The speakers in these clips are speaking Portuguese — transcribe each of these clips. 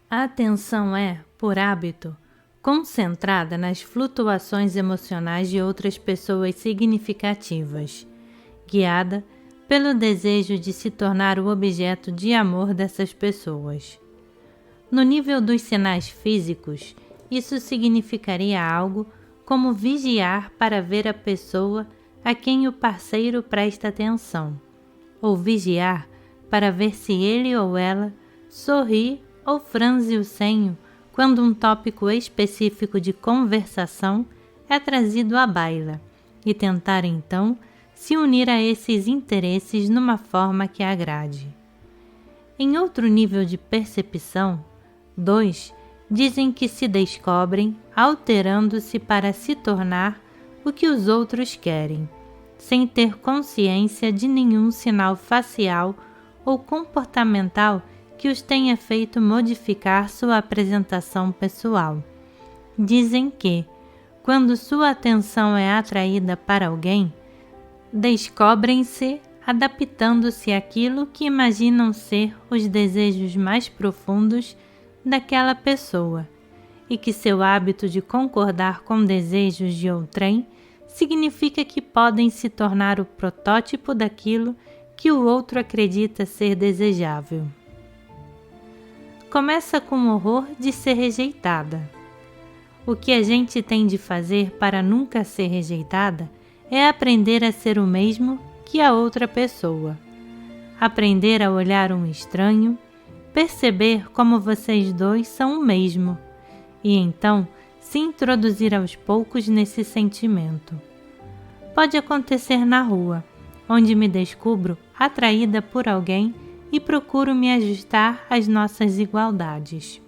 A atenção é, por hábito, concentrada nas flutuações emocionais de outras pessoas significativas, guiada pelo desejo de se tornar o objeto de amor dessas pessoas. No nível dos sinais físicos, isso significaria algo como vigiar para ver a pessoa a quem o parceiro presta atenção, ou vigiar para ver se ele ou ela sorri ou franze o senho quando um tópico específico de conversação é trazido à baila, e tentar então se unir a esses interesses numa forma que agrade. Em outro nível de percepção, 2 dizem que se descobrem alterando-se para se tornar o que os outros querem, sem ter consciência de nenhum sinal facial ou comportamental que os tenha feito modificar sua apresentação pessoal. Dizem que, quando sua atenção é atraída para alguém, descobrem-se adaptando-se àquilo que imaginam ser os desejos mais profundos daquela pessoa, e que seu hábito de concordar com desejos de outrem significa que podem se tornar o protótipo daquilo que o outro acredita ser desejável. Começa com o horror de ser rejeitada. O que a gente tem de fazer para nunca ser rejeitada é aprender a ser o mesmo que a outra pessoa. Aprender a olhar um estranho, perceber como vocês dois são o mesmo, e então se introduzir aos poucos nesse sentimento. Pode acontecer na rua, onde me descubro atraída por alguém e procuro me ajustar às nossas igualdades.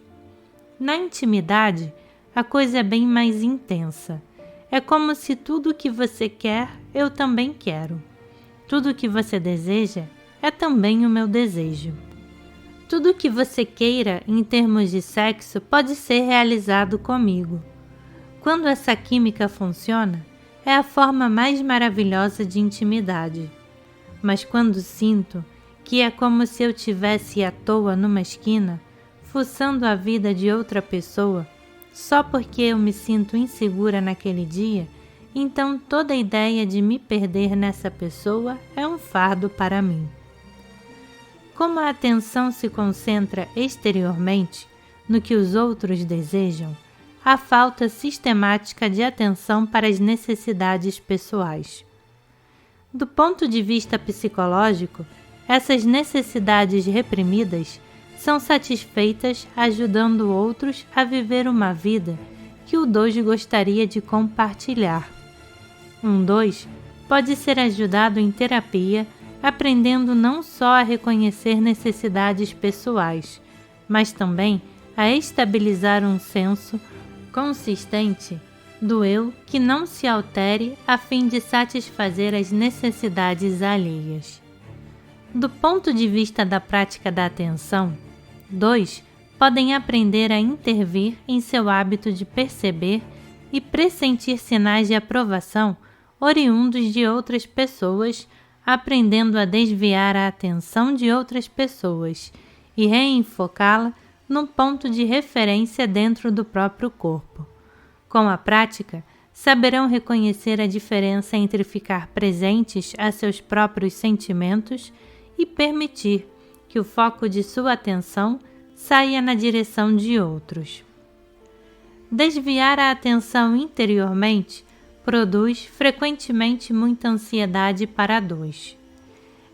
Na intimidade, a coisa é bem mais intensa. É como se tudo o que você quer, eu também quero. Tudo o que você deseja é também o meu desejo. Tudo o que você queira em termos de sexo pode ser realizado comigo. Quando essa química funciona, é a forma mais maravilhosa de intimidade. Mas quando sinto que é como se eu tivesse à toa numa esquina, fuçando a vida de outra pessoa, só porque eu me sinto insegura naquele dia, então toda a ideia de me perder nessa pessoa é um fardo para mim. Como a atenção se concentra exteriormente no que os outros desejam, há falta sistemática de atenção para as necessidades pessoais. Do ponto de vista psicológico, essas necessidades reprimidas são satisfeitas ajudando outros a viver uma vida que o 2 gostaria de compartilhar. Um 2 pode ser ajudado em terapia aprendendo não só a reconhecer necessidades pessoais, mas também a estabilizar um senso consistente do eu que não se altere a fim de satisfazer as necessidades alheias. Do ponto de vista da prática da atenção, 2 podem aprender a intervir em seu hábito de perceber e pressentir sinais de aprovação oriundos de outras pessoas, aprendendo a desviar a atenção de outras pessoas e reenfocá-la num ponto de referência dentro do próprio corpo. Com a prática, saberão reconhecer a diferença entre ficar presentes a seus próprios sentimentos e permitir que o foco de sua atenção saia na direção de outros. Desviar a atenção interiormente produz frequentemente muita ansiedade para 2.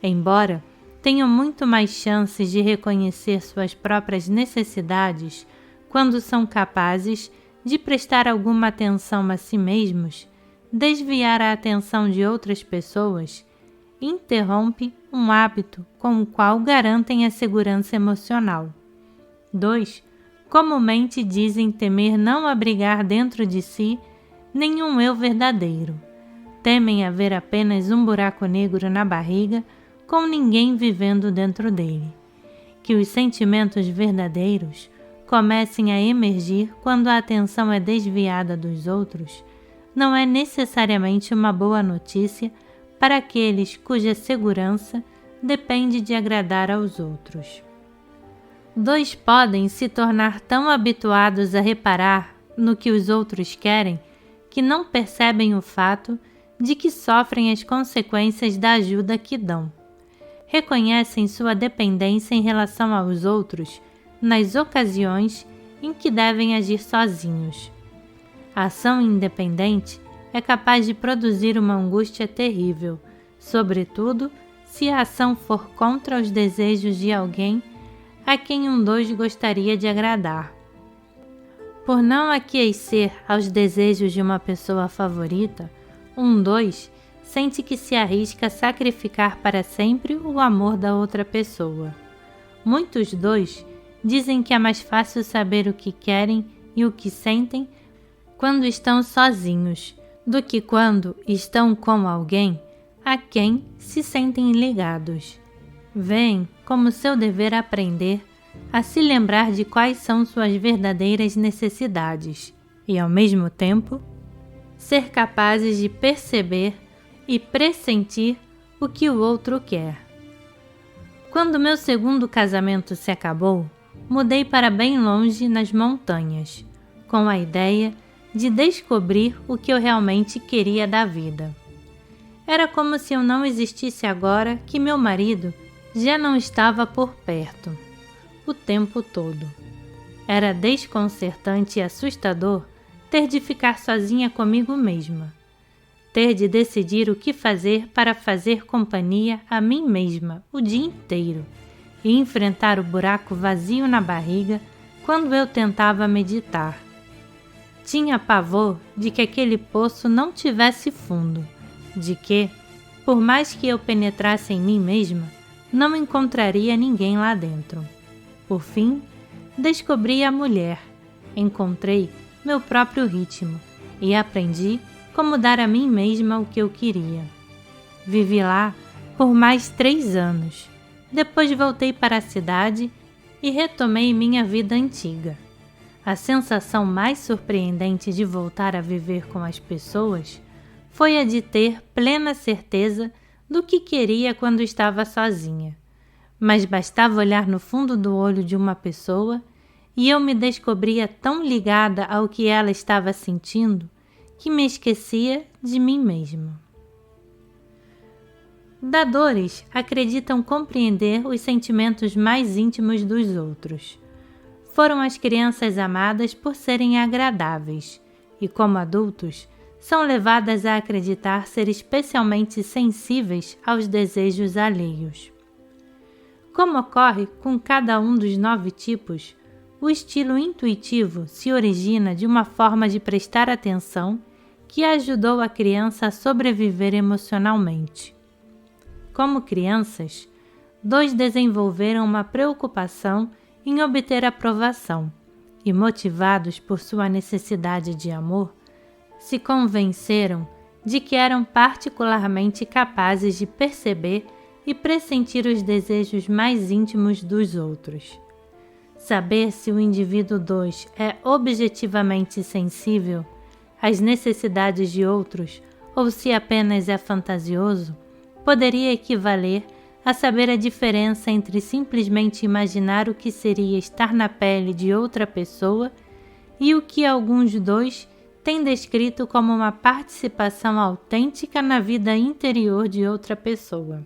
Embora tenham muito mais chances de reconhecer suas próprias necessidades quando são capazes de prestar alguma atenção a si mesmos, desviar a atenção de outras pessoas interrompe um hábito com o qual garantem a segurança emocional. 2 comumente dizem temer não abrigar dentro de si nenhum eu verdadeiro. Temem haver apenas um buraco negro na barriga com ninguém vivendo dentro dele. Que os sentimentos verdadeiros comecem a emergir quando a atenção é desviada dos outros não é necessariamente uma boa notícia para aqueles cuja segurança depende de agradar aos outros. Dois podem se tornar tão habituados a reparar no que os outros querem que não percebem o fato de que sofrem as consequências da ajuda que dão. Reconhecem sua dependência em relação aos outros nas ocasiões em que devem agir sozinhos. A ação independente é capaz de produzir uma angústia terrível, sobretudo se a ação for contra os desejos de alguém a quem um dos gostaria de agradar. Por não aquecer aos desejos de uma pessoa favorita, um dos sente que se arrisca a sacrificar para sempre o amor da outra pessoa. Muitos dois dizem que é mais fácil saber o que querem e o que sentem quando estão sozinhos, do que quando estão com alguém a quem se sentem ligados. Veem como seu dever aprender a se lembrar de quais são suas verdadeiras necessidades e, ao mesmo tempo, ser capazes de perceber e pressentir o que o outro quer. Quando meu segundo casamento se acabou, mudei para bem longe nas montanhas, com a ideia de descobrir o que eu realmente queria da vida. Era como se eu não existisse agora que meu marido já não estava por perto, o tempo todo. Era desconcertante e assustador ter de ficar sozinha comigo mesma, ter de decidir o que fazer para fazer companhia a mim mesma o dia inteiro e enfrentar o buraco vazio na barriga quando eu tentava meditar. Tinha pavor de que aquele poço não tivesse fundo, de que, por mais que eu penetrasse em mim mesma, não encontraria ninguém lá dentro. Por fim, descobri a mulher, encontrei meu próprio ritmo e aprendi como dar a mim mesma o que eu queria. Vivi lá por mais 3 anos. Depois voltei para a cidade e retomei minha vida antiga. A sensação mais surpreendente de voltar a viver com as pessoas foi a de ter plena certeza do que queria quando estava sozinha. Mas bastava olhar no fundo do olho de uma pessoa e eu me descobria tão ligada ao que ela estava sentindo que me esquecia de mim mesma. Dadores acreditam compreender os sentimentos mais íntimos dos outros. Foram as crianças amadas por serem agradáveis e, como adultos, são levadas a acreditar ser especialmente sensíveis aos desejos alheios. Como ocorre com cada um dos 9 tipos, o estilo intuitivo se origina de uma forma de prestar atenção que ajudou a criança a sobreviver emocionalmente. Como crianças, 2 desenvolveram uma preocupação em obter aprovação e, motivados por sua necessidade de amor, se convenceram de que eram particularmente capazes de perceber e pressentir os desejos mais íntimos dos outros. Saber se o indivíduo 2 é objetivamente sensível às necessidades de outros ou se apenas é fantasioso poderia equivaler a saber a diferença entre simplesmente imaginar o que seria estar na pele de outra pessoa e o que alguns 2 têm descrito como uma participação autêntica na vida interior de outra pessoa.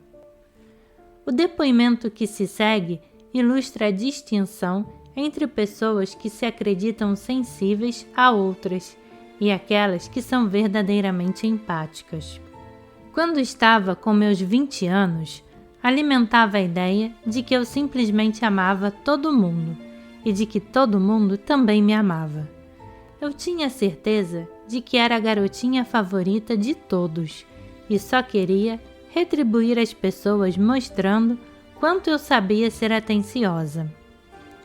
O depoimento que se segue ilustra a distinção entre pessoas que se acreditam sensíveis a outras e aquelas que são verdadeiramente empáticas. Quando estava com meus 20 anos, alimentava a ideia de que eu simplesmente amava todo mundo e de que todo mundo também me amava. Eu tinha certeza de que era a garotinha favorita de todos e só queria retribuir as pessoas mostrando quanto eu sabia ser atenciosa.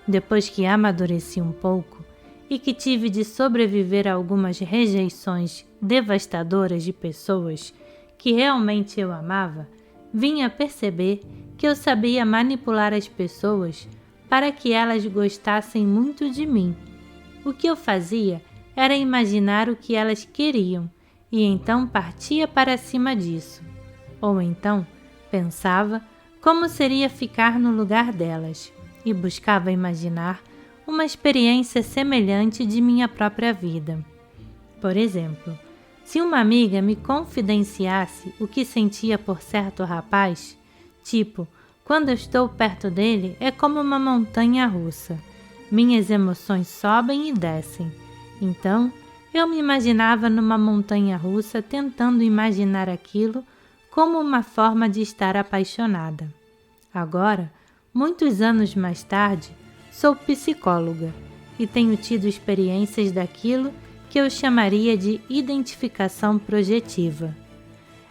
Depois que amadureci um pouco e que tive de sobreviver a algumas rejeições devastadoras de pessoas que realmente eu amava, vim a perceber que eu sabia manipular as pessoas para que elas gostassem muito de mim. O que eu fazia era imaginar o que elas queriam e então partia para cima disso. Ou então pensava como seria ficar no lugar delas e buscava imaginar uma experiência semelhante de minha própria vida. Por exemplo, se uma amiga me confidenciasse o que sentia por certo rapaz, tipo, quando eu estou perto dele é como uma montanha russa. Minhas emoções sobem e descem. Então, eu me imaginava numa montanha russa tentando imaginar aquilo como uma forma de estar apaixonada. Agora, muitos anos mais tarde, sou psicóloga e tenho tido experiências daquilo que eu chamaria de identificação projetiva.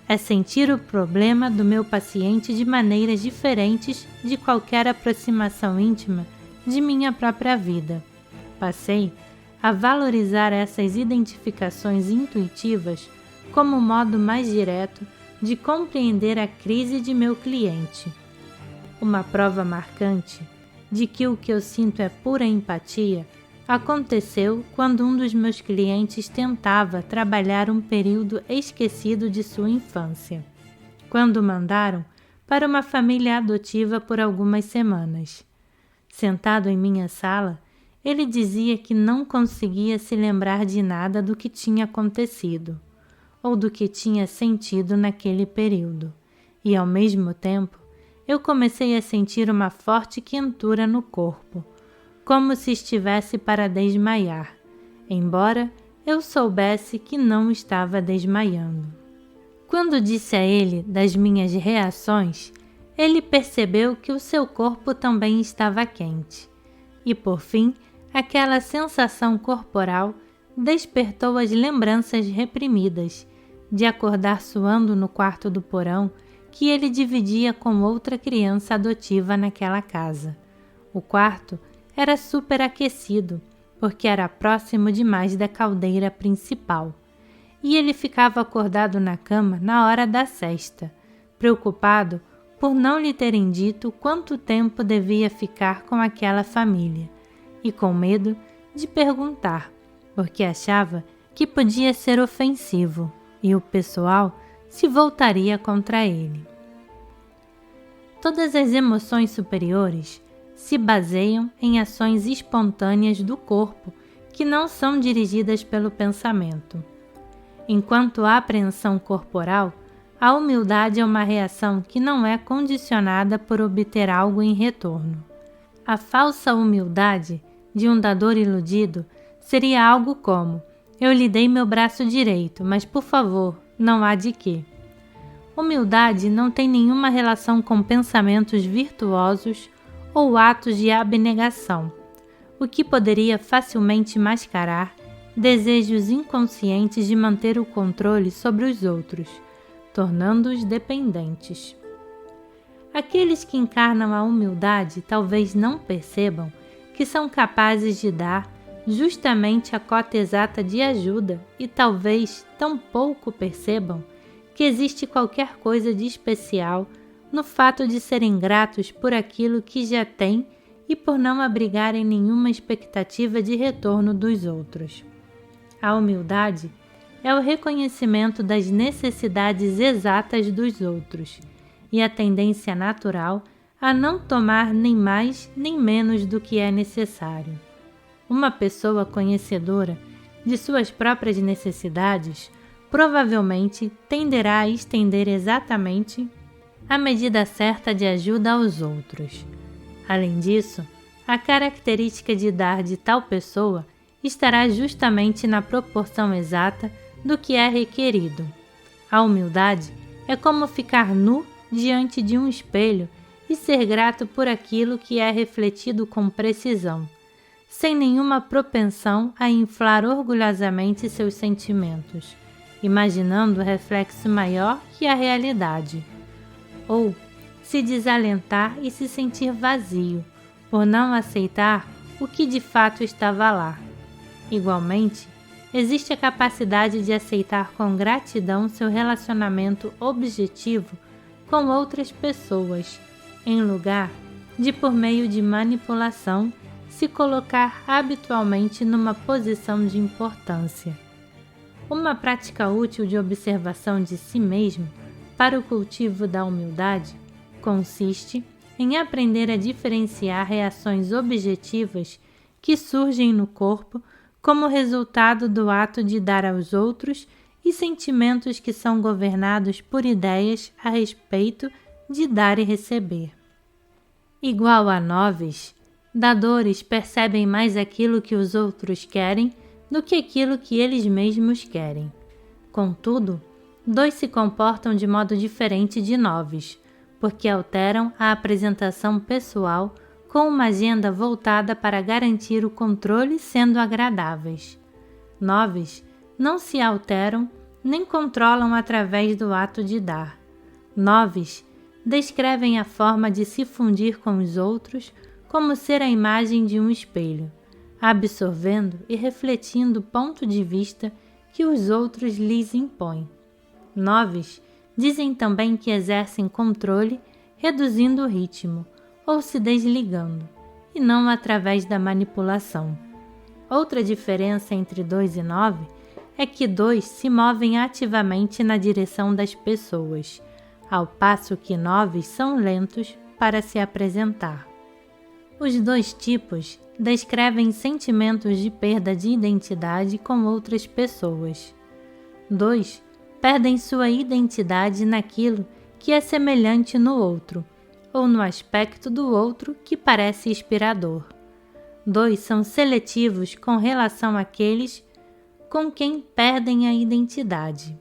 É sentir o problema do meu paciente de maneiras diferentes de qualquer aproximação íntima de minha própria vida. Passei a valorizar essas identificações intuitivas como modo mais direto de compreender a crise de meu cliente. Uma prova marcante de que o que eu sinto é pura empatia aconteceu quando um dos meus clientes tentava trabalhar um período esquecido de sua infância, quando o mandaram para uma família adotiva por algumas semanas. Sentado em minha sala, ele dizia que não conseguia se lembrar de nada do que tinha acontecido, ou do que tinha sentido naquele período, e ao mesmo tempo eu comecei a sentir uma forte quentura no corpo, como se estivesse para desmaiar, embora eu soubesse que não estava desmaiando. Quando disse a ele das minhas reações, ele percebeu que o seu corpo também estava quente, e por fim, aquela sensação corporal despertou as lembranças reprimidas de acordar suando no quarto do porão que ele dividia com outra criança adotiva naquela casa. O quarto era superaquecido, porque era próximo demais da caldeira principal, e ele ficava acordado na cama na hora da sesta, preocupado por não lhe terem dito quanto tempo devia ficar com aquela família, e com medo de perguntar, porque achava que podia ser ofensivo, e o pessoal se voltaria contra ele. Todas as emoções superiores se baseiam em ações espontâneas do corpo que não são dirigidas pelo pensamento. Enquanto a apreensão corporal, a humildade é uma reação que não é condicionada por obter algo em retorno. A falsa humildade de um dador iludido seria algo como: eu lhe dei meu braço direito, mas por favor, não há de quê. Humildade não tem nenhuma relação com pensamentos virtuosos ou atos de abnegação, o que poderia facilmente mascarar desejos inconscientes de manter o controle sobre os outros, tornando-os dependentes. Aqueles que encarnam a humildade talvez não percebam que são capazes de dar justamente a cota exata de ajuda e talvez tampouco percebam que existe qualquer coisa de especial no fato de serem gratos por aquilo que já têm e por não abrigarem nenhuma expectativa de retorno dos outros. A humildade é o reconhecimento das necessidades exatas dos outros e a tendência natural a não tomar nem mais nem menos do que é necessário. Uma pessoa conhecedora de suas próprias necessidades provavelmente tenderá a estender exatamente a medida certa de ajuda aos outros. Além disso, a característica de dar de tal pessoa estará justamente na proporção exata do que é requerido. A humildade é como ficar nu diante de um espelho e ser grato por aquilo que é refletido com precisão, sem nenhuma propensão a inflar orgulhosamente seus sentimentos, imaginando o reflexo maior que a realidade. Ou se desalentar e se sentir vazio, por não aceitar o que de fato estava lá. Igualmente, existe a capacidade de aceitar com gratidão seu relacionamento objetivo com outras pessoas, em lugar de, por meio de manipulação, se colocar habitualmente numa posição de importância. Uma prática útil de observação de si mesmo para o cultivo da humildade consiste em aprender a diferenciar reações objetivas que surgem no corpo como resultado do ato de dar aos outros e sentimentos que são governados por ideias a respeito de dar e receber. Igual a 9, dadores percebem mais aquilo que os outros querem do que aquilo que eles mesmos querem. Contudo, 2 se comportam de modo diferente de 9, porque alteram a apresentação pessoal com uma agenda voltada para garantir o controle sendo agradáveis. 9 não se alteram nem controlam através do ato de dar. 9 descrevem a forma de se fundir com os outros como ser a imagem de um espelho, absorvendo e refletindo o ponto de vista que os outros lhes impõem. 9 dizem também que exercem controle reduzindo o ritmo ou se desligando, e não através da manipulação. Outra diferença entre 2 e 9 é que 2 se movem ativamente na direção das pessoas, ao passo que 9 são lentos para se apresentar. Os 2 tipos descrevem sentimentos de perda de identidade com outras pessoas. 2 perdem sua identidade naquilo que é semelhante no outro, ou no aspecto do outro que parece inspirador. 2 são seletivos com relação àqueles com quem perdem a identidade.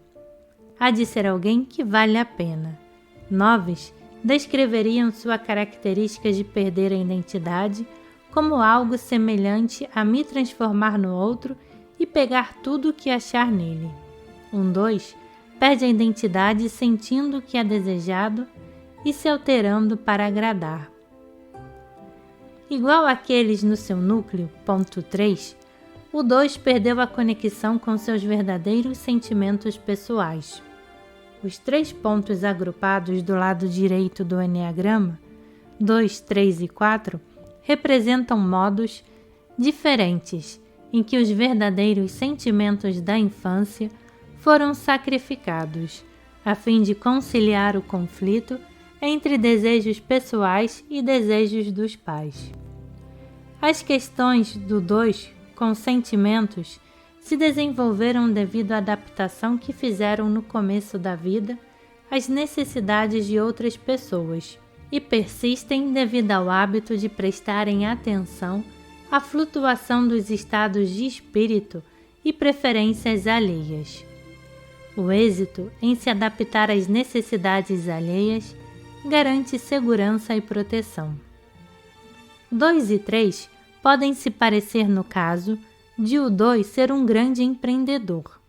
Há de ser alguém que vale a pena. 9 descreveriam sua característica de perder a identidade como algo semelhante a me transformar no outro e pegar tudo o que achar nele. 2 perde a identidade sentindo o que é desejado e se alterando para agradar. Igual àqueles no seu núcleo, ponto 3, o 2 perdeu a conexão com seus verdadeiros sentimentos pessoais. Os 3 pontos agrupados do lado direito do Eneagrama, 2, 3 e 4, representam modos diferentes em que os verdadeiros sentimentos da infância foram sacrificados, a fim de conciliar o conflito entre desejos pessoais e desejos dos pais. As questões do 2 com sentimentos se desenvolveram devido à adaptação que fizeram no começo da vida às necessidades de outras pessoas e persistem devido ao hábito de prestarem atenção à flutuação dos estados de espírito e preferências alheias. O êxito em se adaptar às necessidades alheias garante segurança e proteção. 2 e 3 podem se parecer no caso de o 2 ser um grande empreendedor.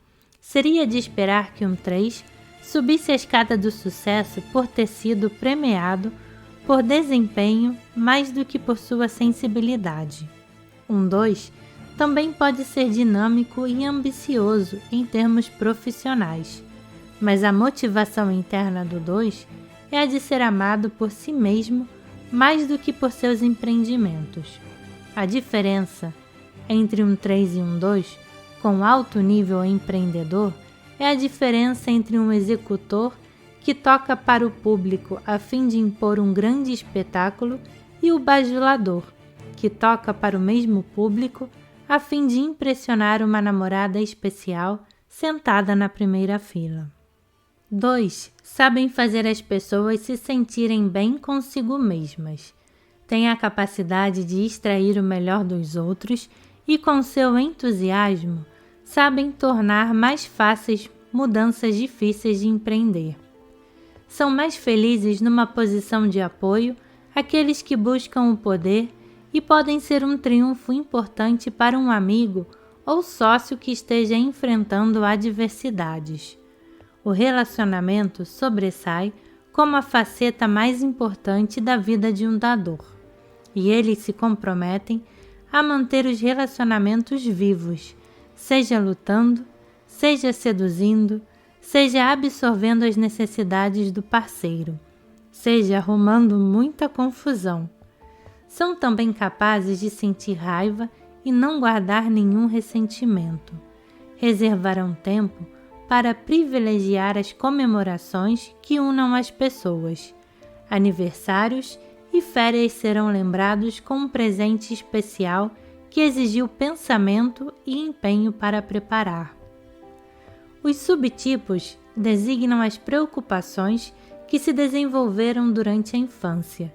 Seria de esperar que um 3 subisse a escada do sucesso por ter sido premiado por desempenho mais do que por sua sensibilidade. Um 2 também pode ser dinâmico e ambicioso em termos profissionais, mas a motivação interna do 2 é a de ser amado por si mesmo mais do que por seus empreendimentos. A diferença entre um 3 e um 2, com alto nível empreendedor, é a diferença entre um executor que toca para o público a fim de impor um grande espetáculo e o bajulador, que toca para o mesmo público a fim de impressionar uma namorada especial sentada na primeira fila. 2 sabem fazer as pessoas se sentirem bem consigo mesmas. Têm a capacidade de extrair o melhor dos outros e, com seu entusiasmo, sabem tornar mais fáceis mudanças difíceis de empreender. São mais felizes numa posição de apoio aqueles que buscam o poder e podem ser um triunfo importante para um amigo ou sócio que esteja enfrentando adversidades. O relacionamento sobressai como a faceta mais importante da vida de um dador, e eles se comprometem a manter os relacionamentos vivos, seja lutando, seja seduzindo, seja absorvendo as necessidades do parceiro, seja arrumando muita confusão. São também capazes de sentir raiva e não guardar nenhum ressentimento. Reservarão tempo para privilegiar as comemorações que unam as pessoas, aniversários e férias serão lembrados com um presente especial que exigiu pensamento e empenho para preparar. Os subtipos designam as preocupações que se desenvolveram durante a infância.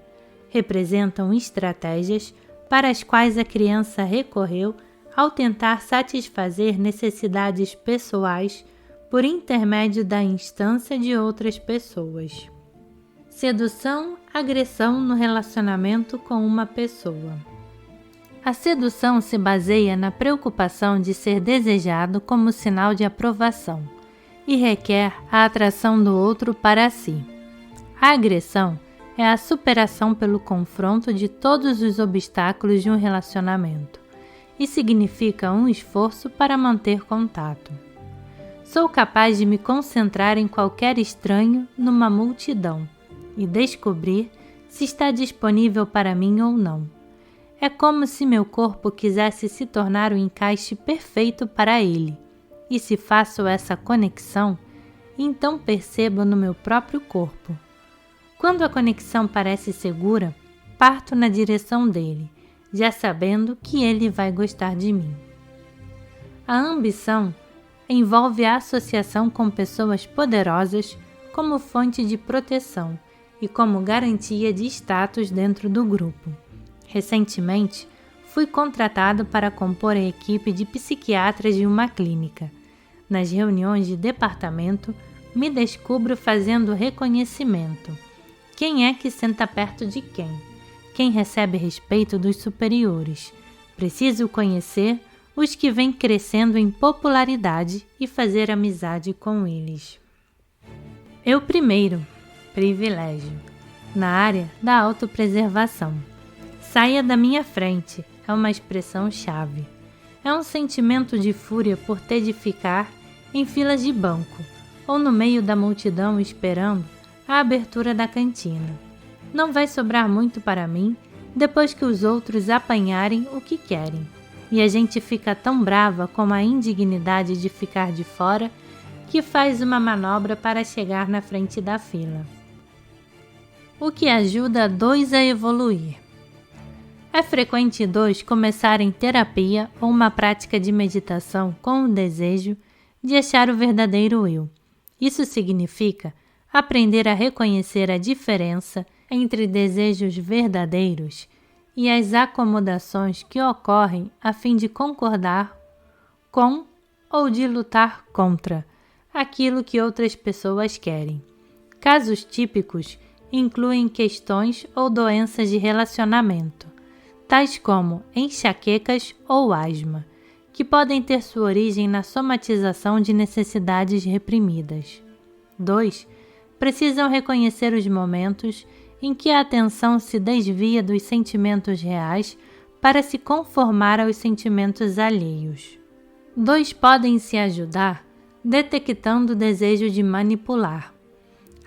Representam estratégias para as quais a criança recorreu ao tentar satisfazer necessidades pessoais por intermédio da instância de outras pessoas. Sedução, agressão no relacionamento com uma pessoa. A sedução se baseia na preocupação de ser desejado como sinal de aprovação e requer a atração do outro para si. A agressão é a superação pelo confronto de todos os obstáculos de um relacionamento e significa um esforço para manter contato. Sou capaz de me concentrar em qualquer estranho numa multidão e descobrir se está disponível para mim ou não. É como se meu corpo quisesse se tornar o encaixe perfeito para ele, e se faço essa conexão, então percebo no meu próprio corpo. Quando a conexão parece segura, parto na direção dele, já sabendo que ele vai gostar de mim. A ambição envolve a associação com pessoas poderosas como fonte de proteção e como garantia de status dentro do grupo. Recentemente, fui contratado para compor a equipe de psiquiatras de uma clínica. Nas reuniões de departamento, me descubro fazendo reconhecimento. Quem é que senta perto de quem? Quem recebe respeito dos superiores? Preciso conhecer os que vêm crescendo em popularidade e fazer amizade com eles. Eu primeiro, privilégio, na área da autopreservação. Saia da minha frente é uma expressão-chave. É um sentimento de fúria por ter de ficar em filas de banco ou no meio da multidão esperando a abertura da cantina. Não vai sobrar muito para mim depois que os outros apanharem o que querem. E a gente fica tão brava com a indignidade de ficar de fora que faz uma manobra para chegar na frente da fila. O que ajuda dois a evoluir. É frequente dois começarem terapia ou uma prática de meditação com o desejo de achar o verdadeiro eu. Isso significa aprender a reconhecer a diferença entre desejos verdadeiros e as acomodações que ocorrem a fim de concordar com ou de lutar contra aquilo que outras pessoas querem. Casos típicos incluem questões ou doenças de relacionamento, tais como enxaquecas ou asma, que podem ter sua origem na somatização de necessidades reprimidas. 2. Precisam reconhecer os momentos em que a atenção se desvia dos sentimentos reais para se conformar aos sentimentos alheios. 2. Podem se ajudar detectando o desejo de manipular,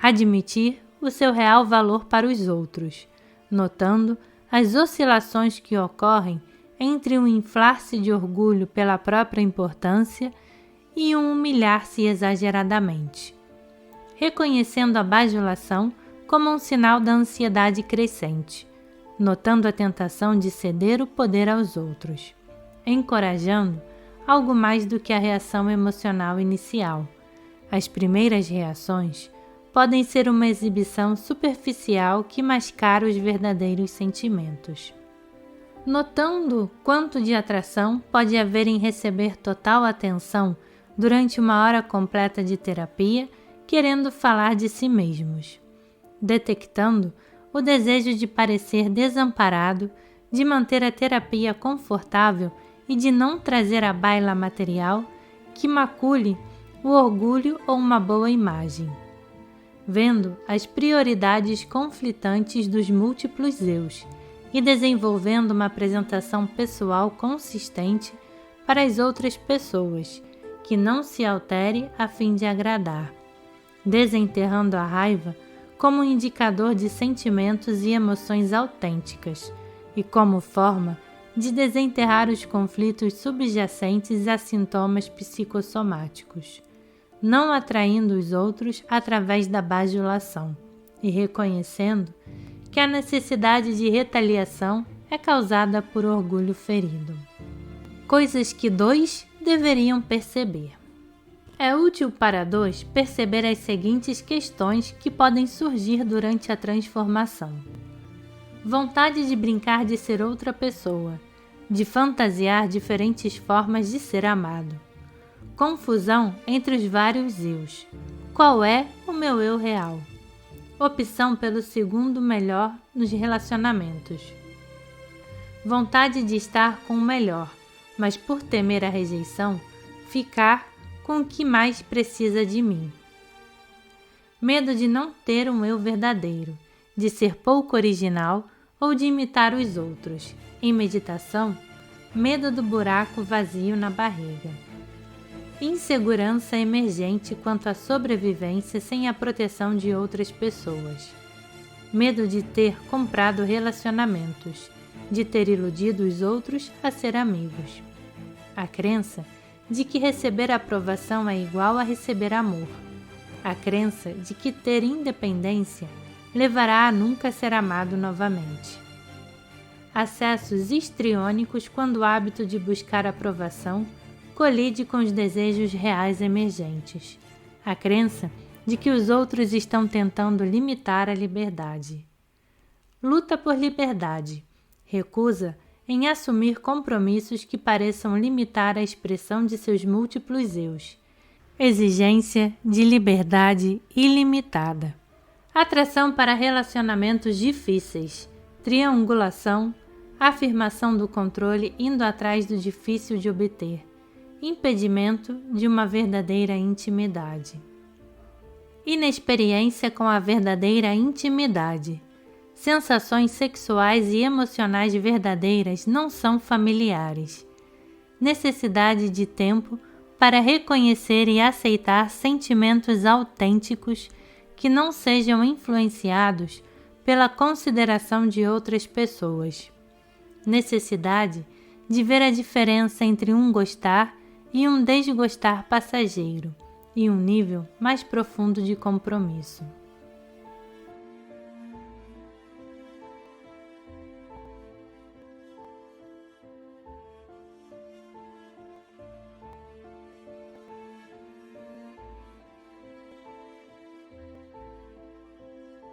admitir o seu real valor para os outros, notando as oscilações que ocorrem entre um inflar-se de orgulho pela própria importância e um humilhar-se exageradamente, reconhecendo a bajulação como um sinal da ansiedade crescente, notando a tentação de ceder o poder aos outros, encorajando algo mais do que a reação emocional inicial. As primeiras reações podem ser uma exibição superficial que mascara os verdadeiros sentimentos. Notando quanto de atração pode haver em receber total atenção durante uma hora completa de terapia, querendo falar de si mesmos. Detectando o desejo de parecer desamparado, de manter a terapia confortável e de não trazer à baila material que macule o orgulho ou uma boa imagem. Vendo as prioridades conflitantes dos múltiplos eus e desenvolvendo uma apresentação pessoal consistente para as outras pessoas, que não se altere a fim de agradar, desenterrando a raiva como um indicador de sentimentos e emoções autênticas e como forma de desenterrar os conflitos subjacentes a sintomas psicossomáticos, não atraindo os outros através da bajulação e reconhecendo que a necessidade de retaliação é causada por orgulho ferido. Coisas que 2 deveriam perceber. É útil para 2 perceber as seguintes questões que podem surgir durante a transformação: vontade de brincar de ser outra pessoa, de fantasiar diferentes formas de ser amado, confusão entre os vários eus. Qual é o meu eu real? Opção pelo segundo melhor nos relacionamentos. Vontade de estar com o melhor, mas por temer a rejeição, ficar com o que mais precisa de mim. Medo de não ter um eu verdadeiro, de ser pouco original ou de imitar os outros. Em meditação, medo do buraco vazio na barriga. Insegurança emergente quanto à sobrevivência sem a proteção de outras pessoas. Medo de ter comprado relacionamentos, de ter iludido os outros a ser amigos. A crença de que receber aprovação é igual a receber amor. A crença de que ter independência levará a nunca ser amado novamente. Acessos histriônicos quando o hábito de buscar aprovação colide com os desejos reais emergentes. A crença de que os outros estão tentando limitar a liberdade. Luta por liberdade. Recusa em assumir compromissos que pareçam limitar a expressão de seus múltiplos eus. Exigência de liberdade ilimitada. Atração para relacionamentos difíceis. Triangulação. Afirmação do controle indo atrás do difícil de obter. Impedimento de uma verdadeira intimidade. Inexperiência com a verdadeira intimidade. Sensações sexuais e emocionais verdadeiras não são familiares. Necessidade de tempo para reconhecer e aceitar sentimentos autênticos que não sejam influenciados pela consideração de outras pessoas. Necessidade de ver a diferença entre um gostar e um desgostar passageiro, e um nível mais profundo de compromisso.